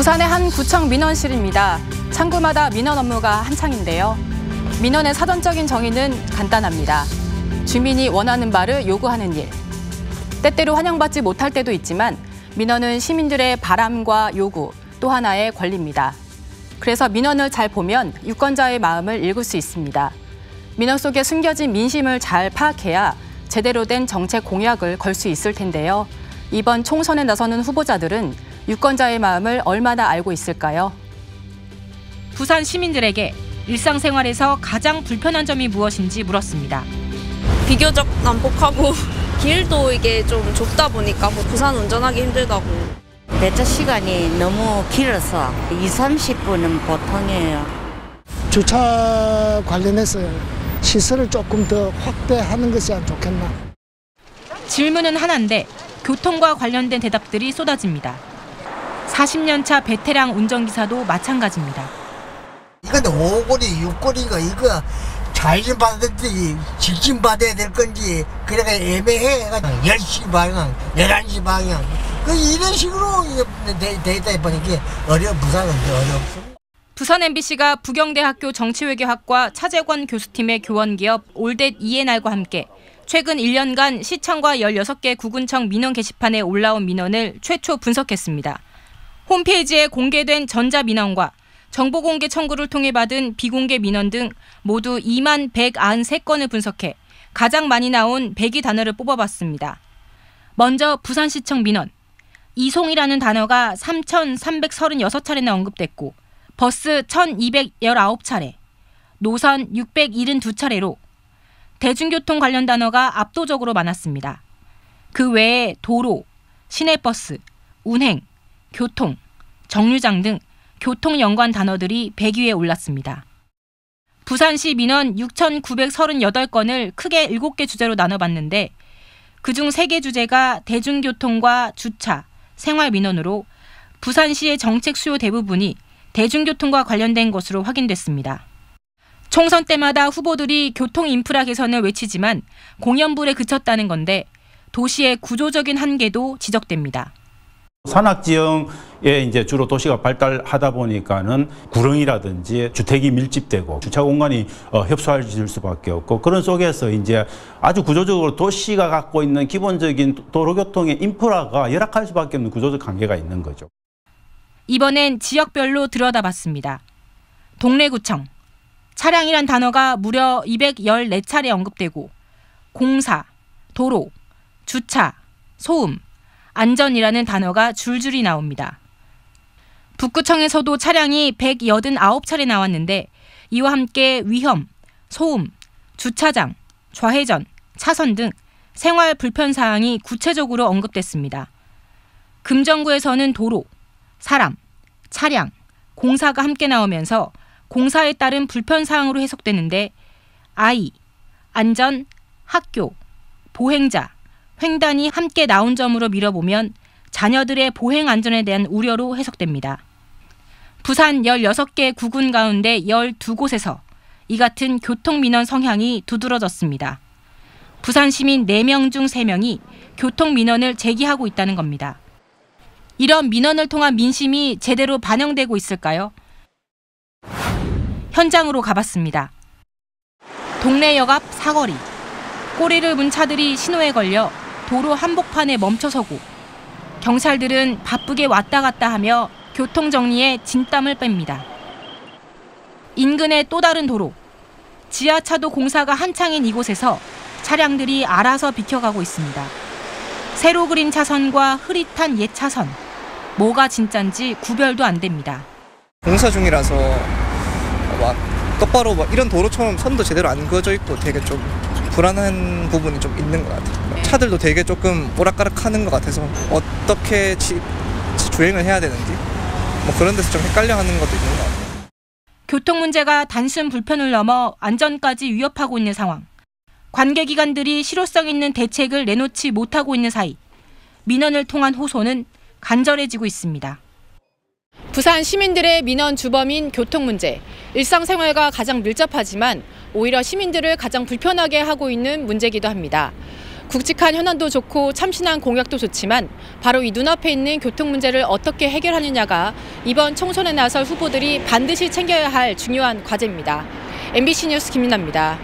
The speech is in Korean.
부산의 한 구청 민원실입니다. 창구마다 민원 업무가 한창인데요. 민원의 사전적인 정의는 간단합니다. 주민이 원하는 바를 요구하는 일. 때때로 환영받지 못할 때도 있지만 민원은 시민들의 바람과 요구, 또 하나의 권리입니다. 그래서 민원을 잘 보면 유권자의 마음을 읽을 수 있습니다. 민원 속에 숨겨진 민심을 잘 파악해야 제대로 된 정책 공약을 걸 수 있을 텐데요. 이번 총선에 나서는 후보자들은 유권자의 마음을 얼마나 알고 있을까요? 부산 시민들에게 일상생활에서 가장 불편한 점이 무엇인지 물었습니다. 비교적 난폭하고 길도 이게 좀 좁다 보니까 부산 운전하기 힘들다고. 배차 시간이 너무 길어서 20-30분은 보통이에요. 주차 관련해서 시설을 조금 더 확대하는 것이 안 좋겠나. 질문은 하나인데 교통과 관련된 대답들이 쏟아집니다. 40년 차 베테랑 운전기사도 마찬가지입니다. 이건 5거리, 6거리가 이거 좌회전 받을지 직진 받아야 될 건지 그래가 애매해. 10시 방향, 11시 방향. 이런 식으로 되다 보니까 부산은 어렵습니다. 부산 MBC가 부경대학교 정치외교학과 차재권 교수팀의 교원기업 올댓 이에날과 함께 최근 1년간 시청과 16개 구군청 민원 게시판에 올라온 민원을 최초 분석했습니다. 홈페이지에 공개된 전자민원과 정보공개 청구를 통해 받은 비공개 민원 등 모두 2만 193건을 분석해 가장 많이 나온 100위 단어를 뽑아봤습니다. 먼저 부산시청 민원. 이송이라는 단어가 3,336차례나 언급됐고 버스 1,219차례, 노선 672차례로 대중교통 관련 단어가 압도적으로 많았습니다. 그 외에 도로, 시내버스, 운행, 교통, 정류장 등 교통 연관 단어들이 100위에 올랐습니다. 부산시 민원 6,938건을 크게 7개 주제로 나눠봤는데 그중 3개 주제가 대중교통과 주차, 생활 민원으로 부산시의 정책 수요 대부분이 대중교통과 관련된 것으로 확인됐습니다. 총선 때마다 후보들이 교통 인프라 개선을 외치지만 공연불에 그쳤다는 건데 도시의 구조적인 한계도 지적됩니다. 산악지형에 이제 주로 도시가 발달하다 보니까는 구릉이라든지 주택이 밀집되고 주차 공간이 협소해질 수밖에 없고 그런 속에서 이제 아주 구조적으로 도시가 갖고 있는 기본적인 도로교통의 인프라가 열악할 수밖에 없는 구조적 한계가 있는 거죠. 이번엔 지역별로 들여다봤습니다. 동래구청. 차량이란 단어가 무려 214차례 언급되고 공사, 도로, 주차, 소음, 안전이라는 단어가 줄줄이 나옵니다. 북구청에서도 차량이 189차례 나왔는데 이와 함께 위험, 소음, 주차장, 좌회전, 차선 등 생활 불편 사항이 구체적으로 언급됐습니다. 금정구에서는 도로, 사람, 차량, 공사가 함께 나오면서 공사에 따른 불편 사항으로 해석되는데 아이, 안전, 학교, 보행자, 횡단이 함께 나온 점으로 미뤄보면 자녀들의 보행 안전에 대한 우려로 해석됩니다. 부산 16개 구군 가운데 12곳에서 이 같은 교통민원 성향이 두드러졌습니다. 부산 시민 4명 중 3명이 교통민원을 제기하고 있다는 겁니다. 이런 민원을 통한 민심이 제대로 반영되고 있을까요? 현장으로 가봤습니다. 동래역 앞 사거리. 꼬리를 문 차들이 신호에 걸려 도로 한복판에 멈춰서고 경찰들은 바쁘게 왔다 갔다 하며 교통정리에 진땀을 뺍니다. 인근의 또 다른 도로. 지하차도 공사가 한창인 이곳에서 차량들이 알아서 비켜가고 있습니다. 새로 그린 차선과 흐릿한 옛 차선. 뭐가 진짠지 구별도 안 됩니다. 공사 중이라서 똑바로 이런 도로처럼 선도 제대로 안 그어져 있고 되게 좀 불안한 부분이 좀 있는 것 같아요. 차들도 되게 조금 오락가락하는 것 같아서 어떻게 주행을 해야 되는지 그런 데서 좀 헷갈려하는 것도 있는 것 같아요. 교통 문제가 단순 불편을 넘어 안전까지 위협하고 있는 상황. 관계기관들이 실효성 있는 대책을 내놓지 못하고 있는 사이 민원을 통한 호소는 간절해지고 있습니다. 부산 시민들의 민원 주범인 교통 문제. 일상생활과 가장 밀접하지만 오히려 시민들을 가장 불편하게 하고 있는 문제이기도 합니다. 굵직한 현안도 좋고 참신한 공약도 좋지만 바로 이 눈앞에 있는 교통 문제를 어떻게 해결하느냐가 이번 총선에 나설 후보들이 반드시 챙겨야 할 중요한 과제입니다. MBC 뉴스 김민아입니다.